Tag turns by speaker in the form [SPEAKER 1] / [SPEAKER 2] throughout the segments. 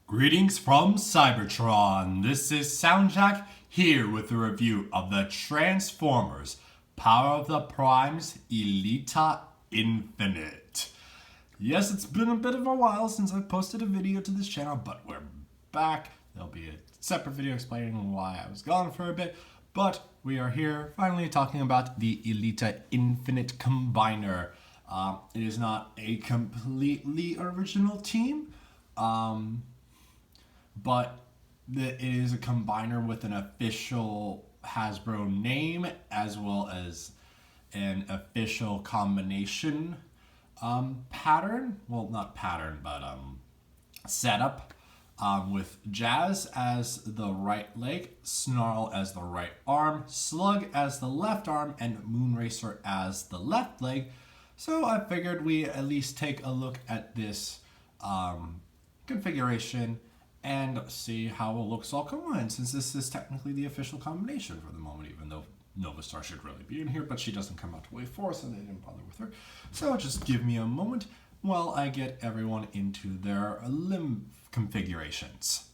[SPEAKER 1] Greetings from Cybertron. This is SoundJack here with a review of the Transformers Power of the Primes Elita InfinONEte. Yes, it's been a bit of a while since I posted a video to this channel, but we're back. There'll be a separate video explaining why I was gone for a bit, but we are here finally talking about the Elita InfinONEte Combiner. It is not a completely original team, but it is a combiner with an official Hasbro name as well as an official combination pattern. Well, not pattern, but setup. With Jazz as the right leg, Snarl as the right arm, Slug as the left arm, and Moonracer as the left leg. So I figured we at least take a look at this configuration and see how it looks all combined, since this is technically the official combination for the moment, even though Nova Star should really be in here, but she doesn't come out to Wave 4, so they didn't bother with her. So just give me a moment while I get everyone into their limb configurations.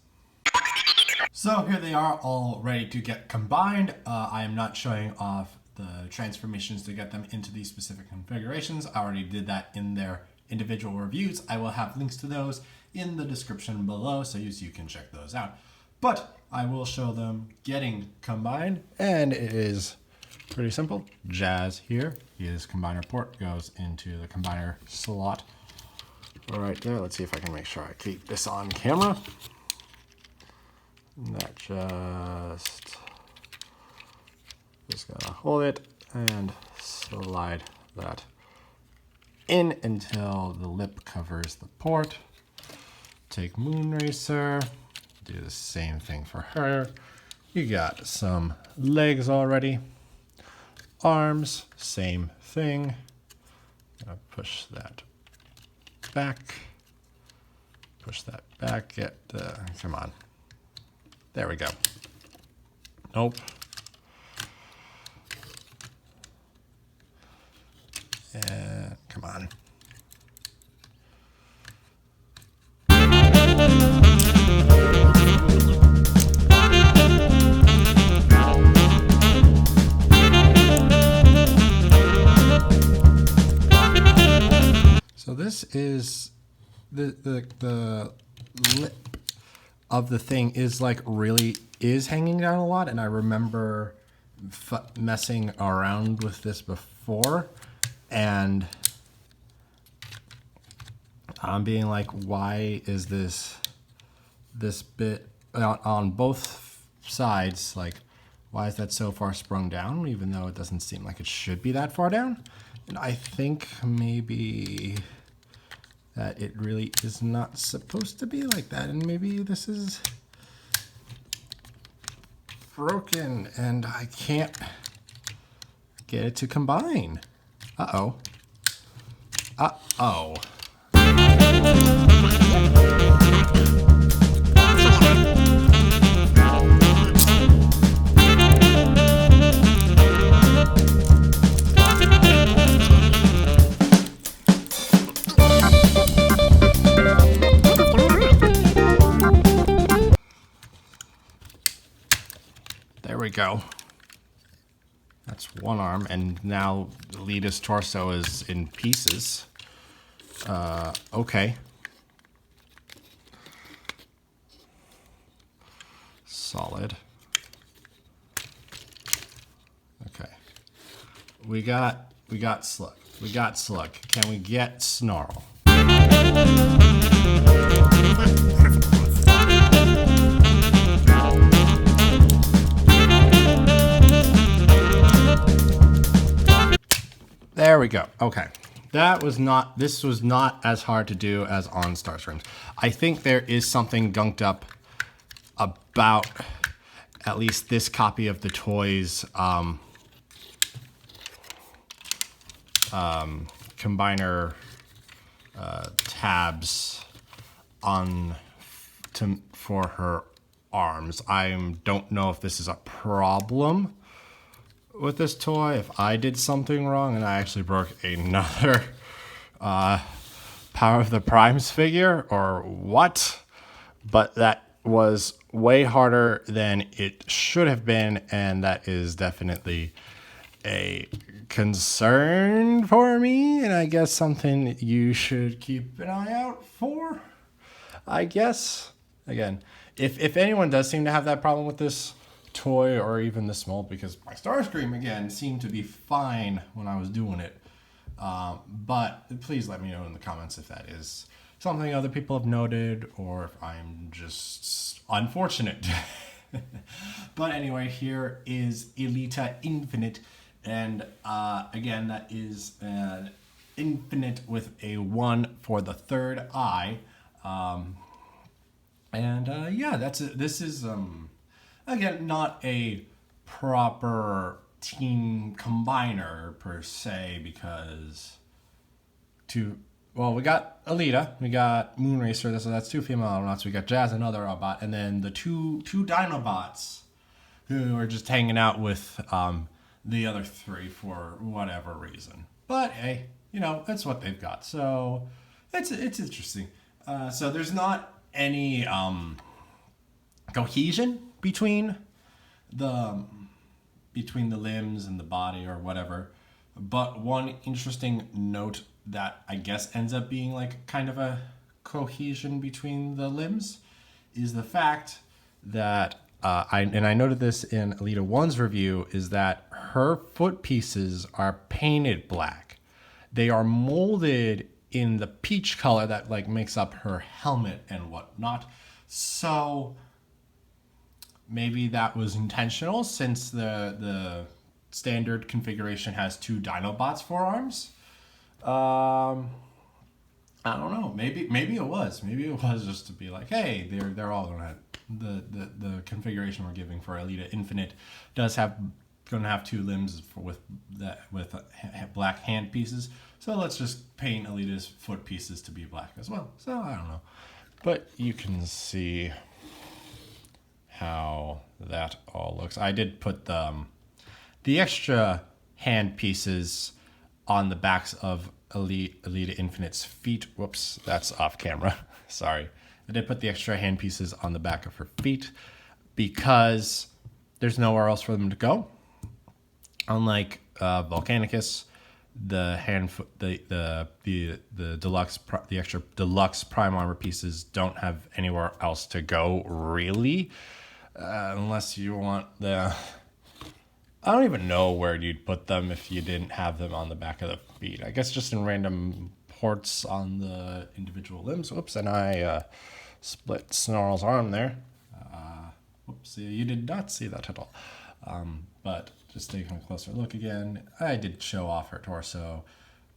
[SPEAKER 1] So here they are, all ready to get combined. I am not showing off the transformations to get them into these specific configurations. I already did that in their individual reviews. I will have links to those in the description below so you can check those out. But I will show them getting combined, and it is pretty simple. Jazz here, his combiner port goes into the combiner slot right there. Let's see if I can make sure I keep this on camera. That just gonna hold it and slide that in until the lip covers the port. Take Moonracer, do the same thing for her. You got some legs already. Arms, same thing. Gonna push that back. Push that back. Get the, come on. There we go. Nope. And come on. So this is the lip of the thing is like really is hanging down a lot, and I remember messing around with this before, and I'm being like, why is this bit on both sides, like why is that so far sprung down, even though it doesn't seem like it should be that far down? And I think maybe that it really is not supposed to be like that, and maybe this is broken and I can't get it to combine. Uh-oh. Uh-oh. There we go. That's one arm, and now Elita's torso is in pieces. Okay. Solid. Okay. We got Slug. We got Slug. Can we get Snarl? There we go. Okay. This was not as hard to do as on Starscreams. I think there is something gunked up about at least this copy of the toys combiner tabs for her arms. I don't know if this is a problem with this toy, if I did something wrong and I actually broke another Power of the Primes figure or what, but that was way harder than it should have been, and that is definitely a concern for me, and I guess something you should keep an eye out for, I guess. Again, if anyone does seem to have that problem with this toy or even this mold, because my Starscream, again, seemed to be fine when I was doing it, but please let me know in the comments if that is something other people have noted or if I'm just unfortunate. But anyway, here is Elita InfinONEte, and again, that is an infinite with a 1 for the third eye. Yeah, this is again not a proper team combiner per se, because we got Elita, we got Moonracer, so that's 2 female Autobots, we got Jazz, another Autobot, and then the two Dinobots who are just hanging out with the other 3 for whatever reason. But hey, that's what they've got, so it's interesting. So there's not any cohesion between the limbs and the body or whatever. But one interesting note that I guess ends up being like kind of a cohesion between the limbs is the fact that I noted this in Elita 1's review, is that her foot pieces are painted black. They are molded in the peach color that like makes up her helmet and whatnot. So maybe that was intentional, since the standard configuration has 2 Dinobots forearms. I don't know. Maybe it was. Maybe it was just to be like, hey, they're all gonna have the configuration we're giving for Elita InfinONEte gonna have 2 limbs with black hand pieces. So let's just paint Elita's foot pieces to be black as well. So I don't know, but you can see how that all looks. I did put the extra hand pieces on the backs of Elita InfinONEte's feet. Whoops, that's off camera. Sorry. I did put the extra hand pieces on the back of her feet because there's nowhere else for them to go. Unlike Volcanicus, the extra deluxe prime armor pieces don't have anywhere else to go, really, unless you want I don't even know where you'd put them if you didn't have them on the back of the feet. I guess just in random ports on the individual limbs. Whoops, and I split Snarl's arm there. Whoops, you did not see that at all. But just taking a closer look again, I did show off her torso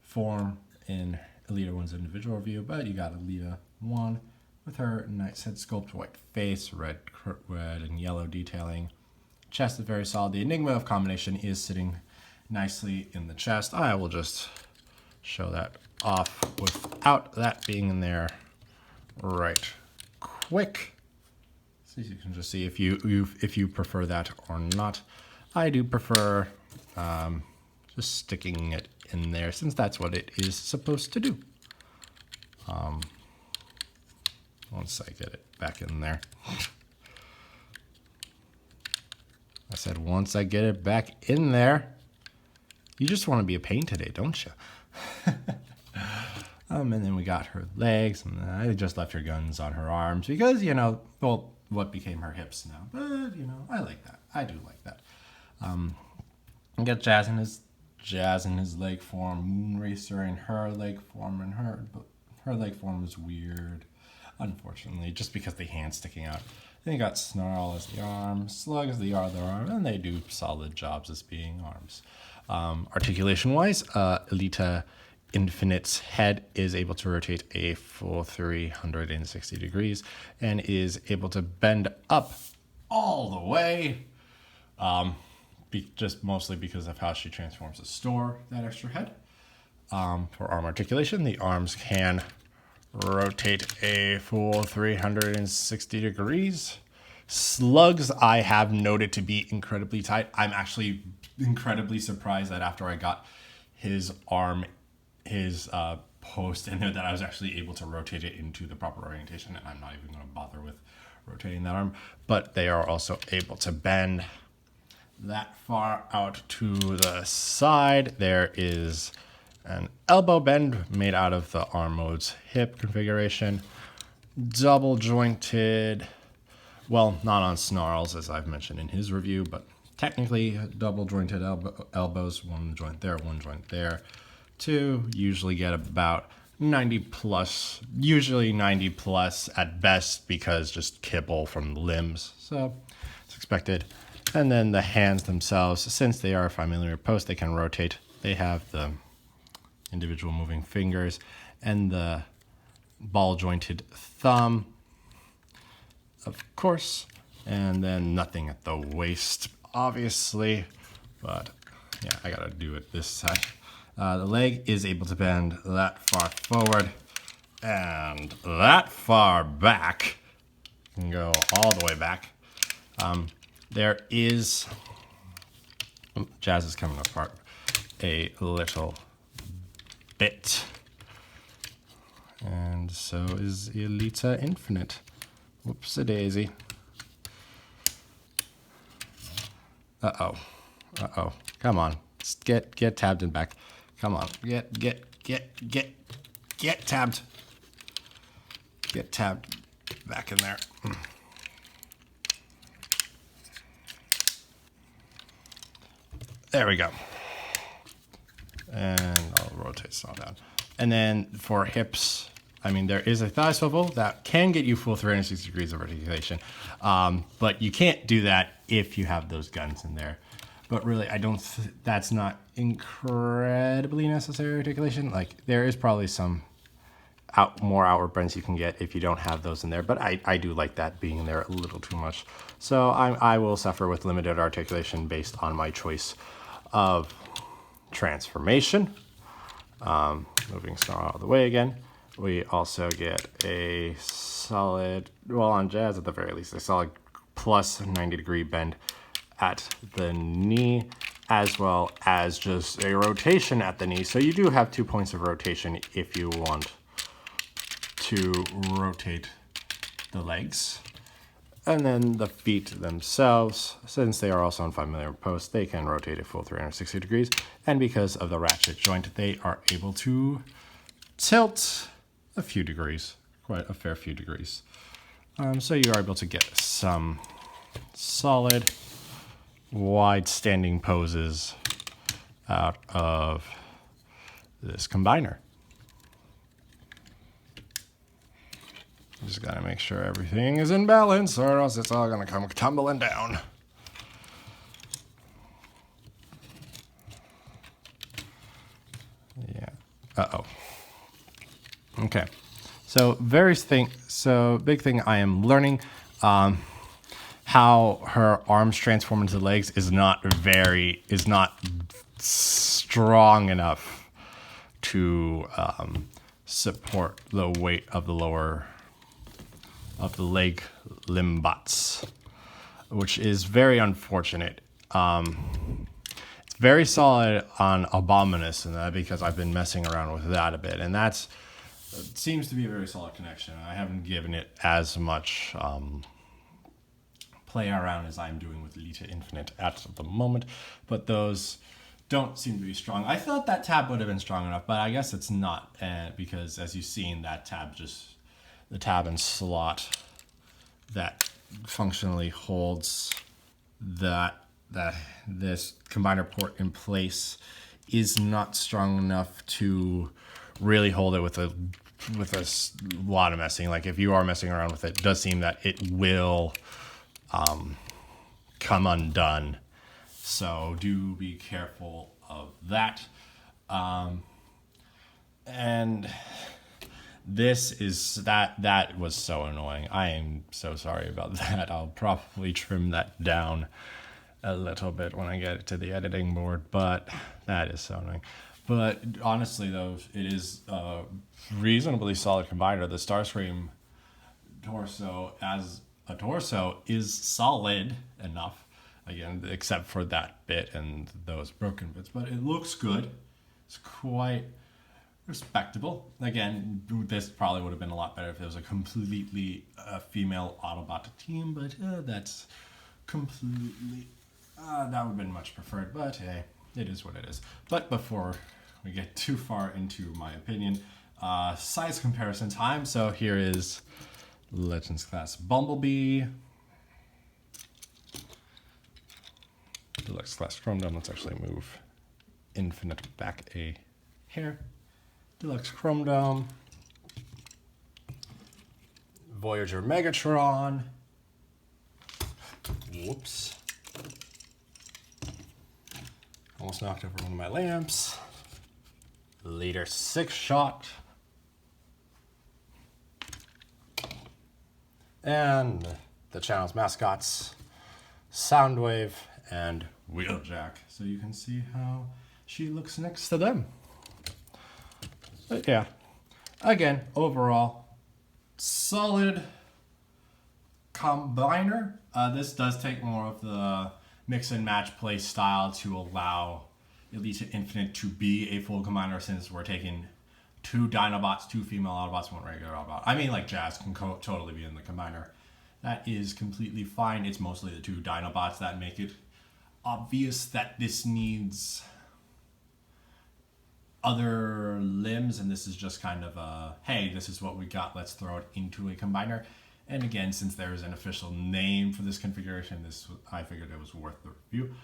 [SPEAKER 1] form in Elita 1's individual review, but you got Elita 1 with her nice head sculpt, white face, red and yellow detailing. Chest is very solid. The Enigma of combination is sitting nicely in the chest. I will just show that off without that being in there right quick, so you can just see if you prefer that or not. I do prefer just sticking it in there, since that's what it is supposed to do. Once I get it back in there. I said once I get it back in there. You just want to be a pain today, don't you? And then we got her legs, and I just left her guns on her arms because, what became her hips now. But, I like that. I do like that. We got Jazz in his leg form, Moonracer in her leg form, and her leg form is weird, unfortunately, just because the hand's sticking out. Then you got Snarl as the arm, Slug as the other arm, and they do solid jobs as being arms. Articulation-wise, Elita InfinONEte's head is able to rotate a full 360 degrees and is able to bend up all the way, just mostly because of how she transforms to store that extra head. For arm articulation, the arms can rotate a full 360 degrees. Slugs I have noted to be incredibly tight. I'm actually incredibly surprised that after I got his post in there that I was actually able to rotate it into the proper orientation, and I'm not even going to bother with rotating that arm. But they are also able to bend that far out to the side. There is an elbow bend made out of the arm mode's hip configuration. Double jointed, well, not on snarls as I've mentioned in his review, but technically double jointed elbows, one joint there, one joint there, to usually get about 90 plus, usually 90 plus at best, because just kibble from the limbs, so it's expected. And then the hands themselves, since they are a 5mm post, they can rotate. They have the individual moving fingers and the ball jointed thumb, of course, and then nothing at the waist, obviously, but yeah, I gotta do it this side. The leg is able to bend that far forward and that far back. You can go all the way back. There is, Jazz is coming apart a little bit, and so is Elita InfinONEte. Whoops-a-daisy. Uh-oh. Uh-oh. Come on. Just get tabbed and back. Come on. Get tabbed. Get tabbed back in there. There we go. And I'll rotate this all down. And then for hips, I mean, there is a thigh swivel that can get you full 360 degrees of articulation. But you can't do that if you have those guns in there. But really, that's not incredibly necessary articulation. Like, there is probably some more outward bends you can get if you don't have those in there. But I do like that being there a little too much. So I will suffer with limited articulation based on my choice of transformation. Moving star all the way again. We also get a solid, well, on Jazz at the very least, a solid plus 90-degree bend at the knee, as well as just a rotation at the knee. So you do have 2 points of rotation if you want to rotate the legs. And then the feet themselves, since they are also on 5mm posts, they can rotate a full 360 degrees. And because of the ratchet joint, they are able to tilt a few degrees, quite a fair few degrees. So you are able to get some solid, wide standing poses out of this combiner. Just gotta make sure everything is in balance, or else it's all gonna come tumbling down. Yeah. Uh-oh. Okay. So big thing I am learning, how her arms transform into legs is not strong enough to support the weight of the leg limb bots, which is very unfortunate. It's very solid on Abominus, and that because I've been messing around with that a bit, and it seems to be a very solid connection. I haven't given it as much play around as I'm doing with Elita InfinONEte at the moment, but those don't seem to be strong. I thought that tab would have been strong enough, but I guess it's not, because as you've seen, that tab the tab and slot that functionally holds this combiner port in place is not strong enough to really hold it with a lot of messing. Like, if you are messing around with it, it does seem that it will come undone. So do be careful of that. And that was so annoying. I am so sorry about that. I'll probably trim that down a little bit when I get it to the editing board, but that is so annoying. But honestly, though, it is a reasonably solid combiner. The Starscream torso as a torso is solid enough, again, except for that bit and those broken bits, but it looks good. It's quite respectable. Again, this probably would have been a lot better if it was a completely female Autobot team, but that's completely, that would have been much preferred, but hey, it is what it is. But before we get too far into my opinion, size comparison time. So here is Legends Class Bumblebee, Deluxe Class Chrome Dome. Let's actually move Infinite back a hair. Deluxe Chrome Dome, Voyager Megatron. Whoops. Almost knocked over one of my lamps. Leader 6-shot. And the channel's mascots, Soundwave and Wheeljack. So you can see how she looks next to them. But yeah, again, overall, solid combiner. This does take more of the mix and match play style to allow Elita Infinite to be a full combiner, since we're taking 2 Dinobots, 2 female Autobots, 1 regular Autobot. I mean, like, Jazz can totally be in the combiner. That is completely fine. It's mostly the 2 Dinobots that make it obvious that this needs other limbs, and this is just kind of a, hey, this is what we got, let's throw it into a combiner. And again, since there is an official name for this configuration, I figured it was worth the review.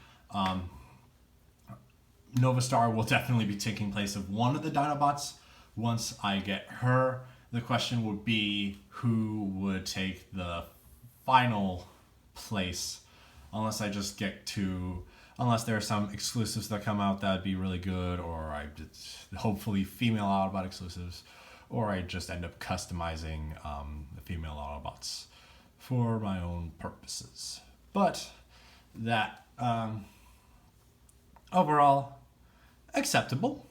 [SPEAKER 1] Nova Star will definitely be taking place of one of the Dinobots. Once I get her, the question would be who would take the final place, unless I just get to, unless there are some exclusives that come out that would be really good, or hopefully female Autobot exclusives, or I just end up customizing the female Autobots for my own purposes. But that, overall, acceptable.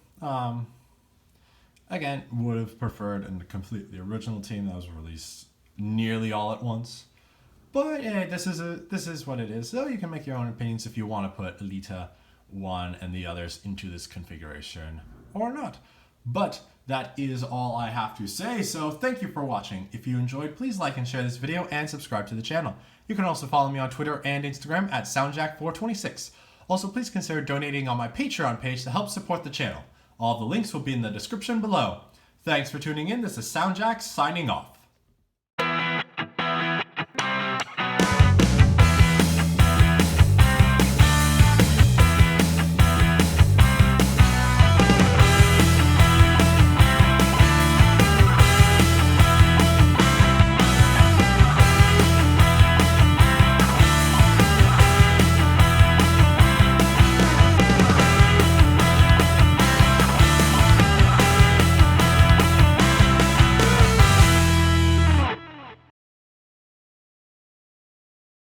[SPEAKER 1] Again, would have preferred a completely original team that was released nearly all at once. But yeah, this is what it is. So you can make your own opinions if you want to put Elita 1 and the others into this configuration or not. But that is all I have to say, so thank you for watching. If you enjoyed, please like and share this video and subscribe to the channel. You can also follow me on Twitter and Instagram at SoundJack426. Also, please consider donating on my Patreon page to help support the channel. All of the links will be in the description below. Thanks for tuning in. This is SoundJack's signing off.